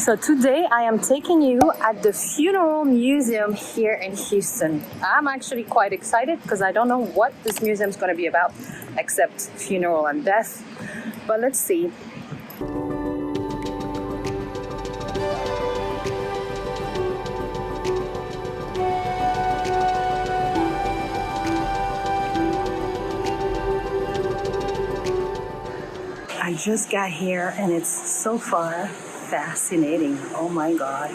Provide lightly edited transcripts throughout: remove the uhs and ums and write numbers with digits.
So today I am taking you at the Funeral Museum here in Houston. I'm actually quite excited because I don't know what this museum is going to be about except funeral and death. But let's see. I just got here and it's so far fascinating. Oh my God.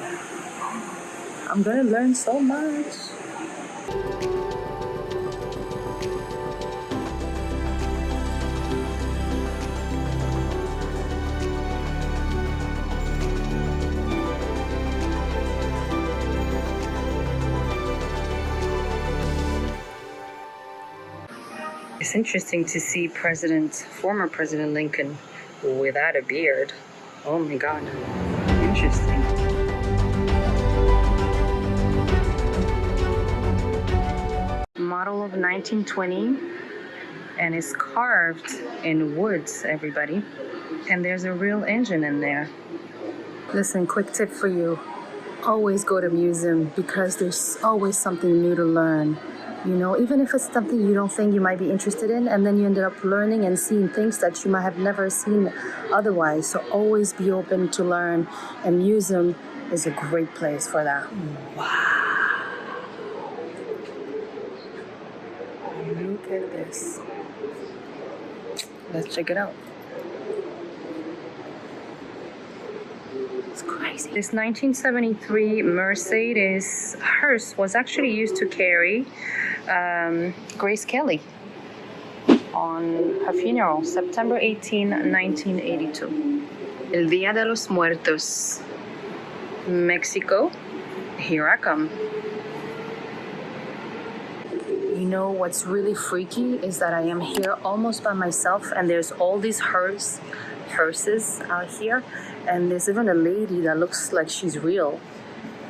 I'm gonna learn so much. It's interesting to see former President Lincoln without a beard. Oh my God, interesting. Model of 1920, and it's carved in woods, everybody. And there's a real engine in there. Listen, quick tip for you. Always go to museum because there's always something new to learn. You know, even if it's something you don't think you might be interested in, and then you ended up learning and seeing things that you might have never seen otherwise. So always be open to learn, and museum is a great place for that. Wow. Look at this. Let's check it out. It's crazy. This 1973 Mercedes hearse was actually used to carry Grace Kelly on her funeral, September 18, 1982. El Día de los Muertos. Mexico, here I come. You know what's really freaky is that I am here almost by myself and there's all these hearses out here, and there's even a lady that looks like she's real,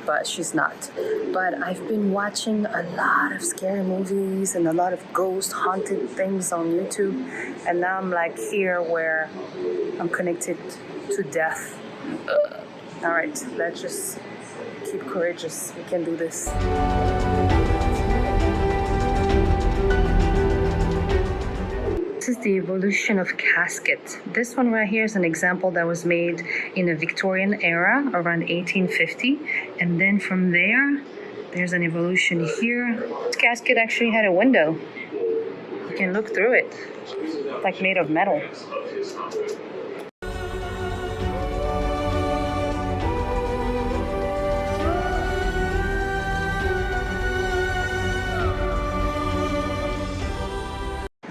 but she's not. But I've been watching a lot of scary movies and a lot of ghost haunted things on YouTube, and now I'm like here where I'm connected to death. All right, let's just keep courageous. We can do this. This is the evolution of casket. This one right here is an example that was made in the Victorian era around 1850, and then from there's an evolution here. This casket actually had a window. You can look through it. It's like made of metal.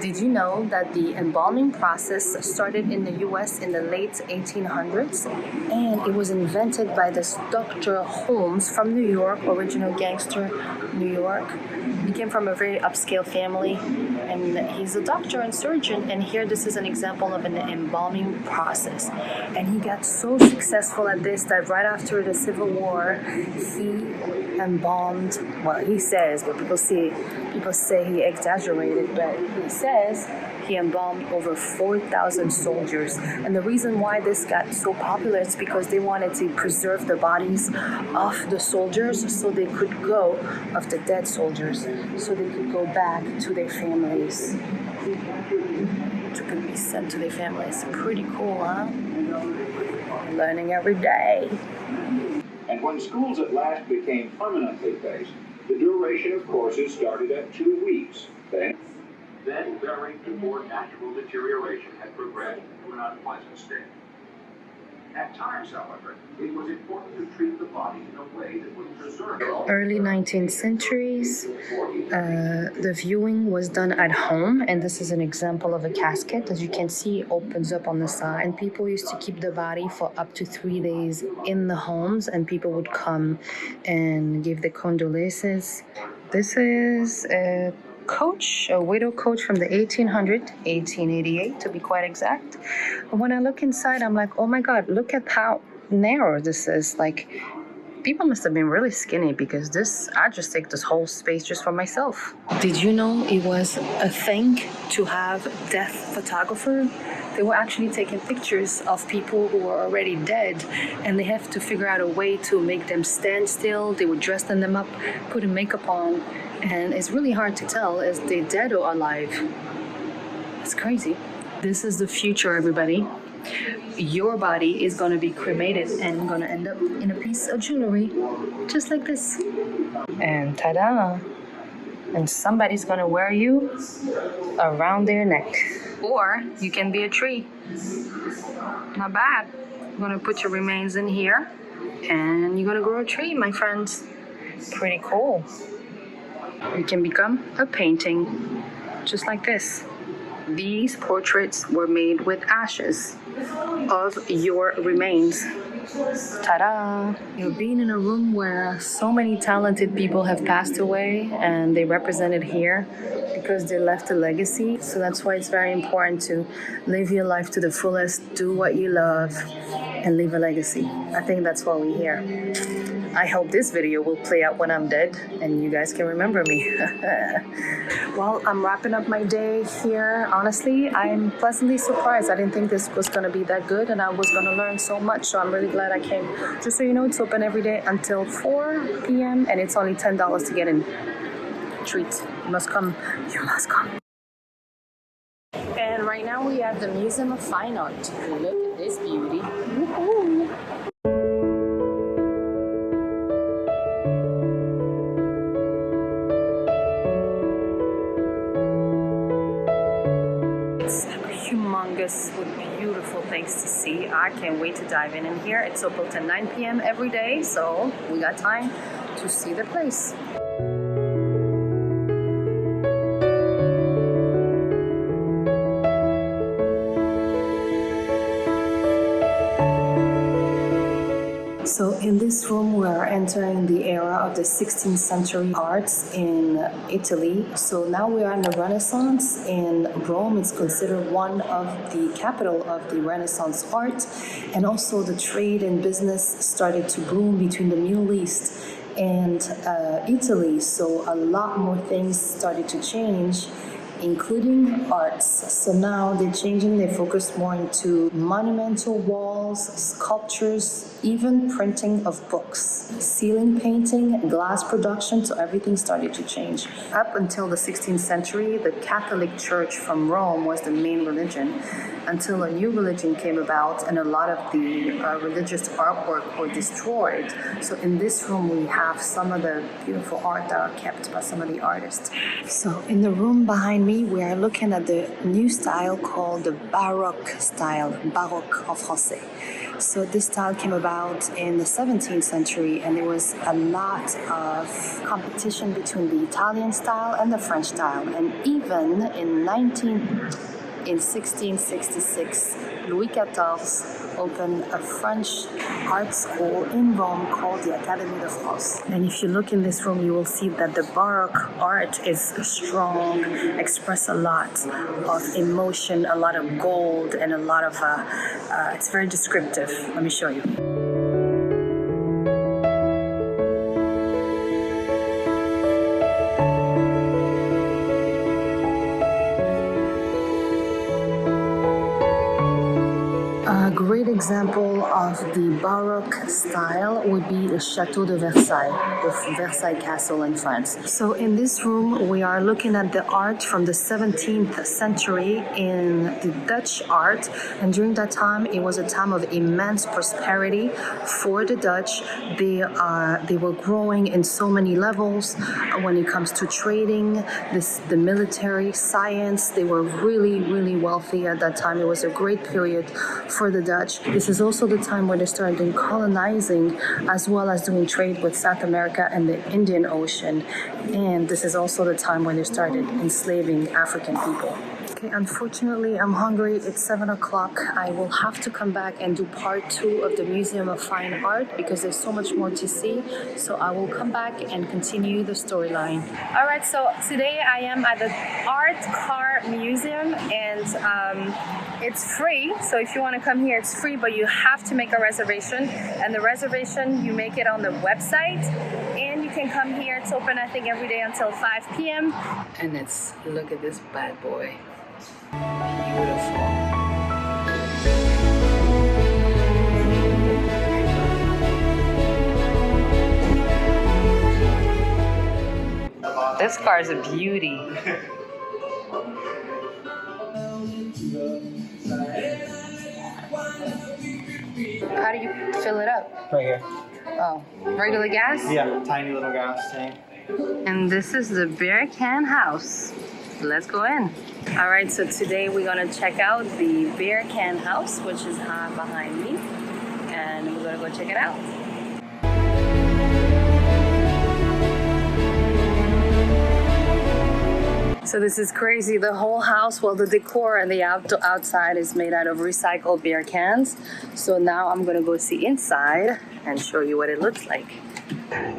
Did you know that the embalming process started in the US in the late 1800s? And it was invented by this Dr. Holmes from New York, original gangster, New York. He came from a very upscale family, and he's a doctor and surgeon. And here, this is an example of an embalming process. And he got so successful at this that right after the Civil War, he embalmed, well, he says, but people say he exaggerated, but he says he embalmed over 4,000 soldiers. And the reason why this got so popular is because they wanted to preserve the bodies of the soldiers so they could go, of the dead soldiers, so they could go back to their families, to be sent to their families. Pretty cool, huh? Learning every day. And when schools at last became permanently based, the duration of courses started at 2 weeks. Then varying before natural deterioration had progressed to an unpleasant state. At times, however, it was important to treat the body in a way that would preserve it. Early 19th centuries, the viewing was done at home, and this is an example of a casket. As you can see, it opens up on the side, and people used to keep the body for up to 3 days in the homes, and people would come and give the condolences. This is a widow coach from the 1888 to be quite exact. But when I look inside, I'm like, oh my God, look at how narrow this is. Like, people must have been really skinny because I just take this whole space just for myself. Did you know it was a thing to have death photographer? They were actually taking pictures of people who were already dead, and they have to figure out a way to make them stand still. They would dress them up, put makeup on, and it's really hard to tell is they dead or alive. It's crazy. This is the future, everybody. Your body is going to be cremated and going to end up in a piece of jewelry, just like this. And ta-da! And somebody's going to wear you around their neck. Or you can be a tree. Not bad. You're going to put your remains in here, and you're going to grow a tree, my friends. Pretty cool. You can become a painting, just like this. These portraits were made with ashes of your remains. Ta-da! You've been in a room where so many talented people have passed away and they represented here because they left a legacy. So that's why it's very important to live your life to the fullest, do what you love, and leave a legacy. I think that's why we're here. I hope this video will play out when I'm dead and you guys can remember me. Well, I'm wrapping up my day here. Honestly, I'm pleasantly surprised. I didn't think this was going to be that good and I was going to learn so much. So I'm really glad I came. Just so you know, it's open every day until 4 p.m. and it's only $10 to get in. Treat. You must come. You must come. And right now we have the Museum of Fine Art. Look at this beauty. Woohoo! Humongous with beautiful things to see. I can't wait to dive in here. It's open till 9 p.m. every day, so we got time to see the place. So in this room, we are entering the era of the 16th century arts in Italy. So now we are in the Renaissance, and Rome is considered one of the capital of the Renaissance art. And also the trade and business started to boom between the Middle East and Italy. So a lot more things started to change, including arts. So now they're changing, they focus more into monumental walls, sculptures, even printing of books, ceiling painting, glass production, so everything started to change. Up until the 16th century, the Catholic Church from Rome was the main religion, until a new religion came about and a lot of the religious artwork were destroyed. So in this room, we have some of the beautiful art that are kept by some of the artists. So in the room behind me, we are looking at the new style called the Baroque style, Baroque en français. So this style came about in the 17th century, and there was a lot of competition between the Italian style and the French style. And even in 1666, Louis XIV opened a French art school in Rome called the Académie de France. And if you look in this room, you will see that the Baroque art is strong, express a lot of emotion, a lot of gold, and a lot of, it's very descriptive. Let me show you. A great example of the Baroque style would be the Chateau de Versailles, the Versailles Castle in France. So in this room, we are looking at the art from the 17th century in the Dutch art. And during that time, it was a time of immense prosperity for the Dutch. They were growing in so many levels when it comes to trading, the military, science. They were really, really wealthy at that time. It was a great period for the Dutch. This is also the time where they started colonizing as well as doing trade with South America and the Indian Ocean. And this is also the time when they started enslaving African people. Okay, unfortunately, I'm hungry. It's 7 o'clock. I will have to come back and do part 2 of the Museum of Fine Art because there's so much more to see. So I will come back and continue the storyline. All right, so today I am at the Art Car Museum, and it's free. So if you want to come here, it's free, but you have to make a reservation. And the reservation, you make it on the website. And you can come here. It's open, I think, every day until 5 p.m. And look at this bad boy. Beautiful. This car is a beauty. How do you fill it up? Right here. Oh, regular gas? Yeah, tiny little gas tank. And this is the beer can house. Let's go in. All right, so today we're gonna check out the beer can house, which is behind me. And we're gonna go check it out. So this is crazy. The whole house, well, the decor and the outside is made out of recycled beer cans. So now I'm gonna go see inside and show you what it looks like.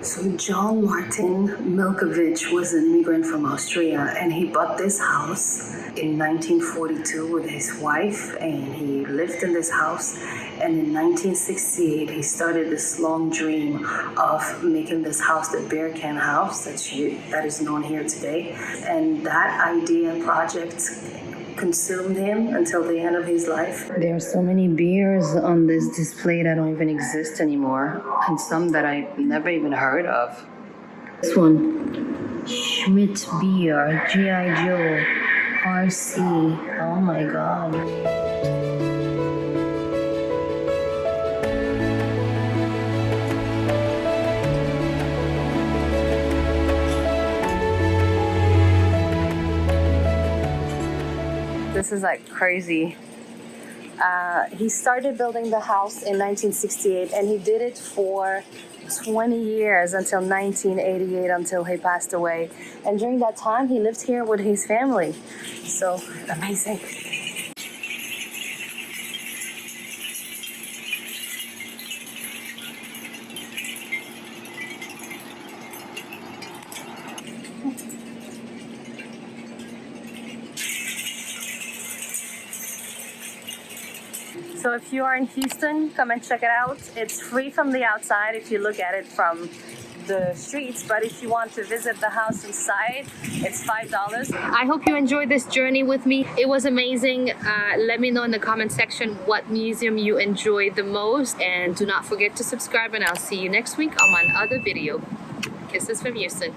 So John Martin Milkovich was an immigrant from Austria, and he bought this house in 1942 with his wife, and he lived in this house. And in 1968, he started this long dream of making this house the beer can house that is known here today. And that idea and project consumed him until the end of his life. There are so many beers on this display that don't even exist anymore, and some that I never even heard of. This one, Schmidt Beer, G.I. Joe, RC. Oh my God. This is like crazy. He started building the house in 1968, and he did it for 20 years until 1988, until he passed away. And during that time, he lived here with his family. So amazing. So if you are in Houston, come and check it out. It's free from the outside if you look at it from the streets, but if you want to visit the house inside, it's $5. I hope you enjoyed this journey with me. It was amazing. Let me know in the comment section what museum you enjoyed the most, and do not forget to subscribe, and I'll see you next week on my other video. Kisses from Houston.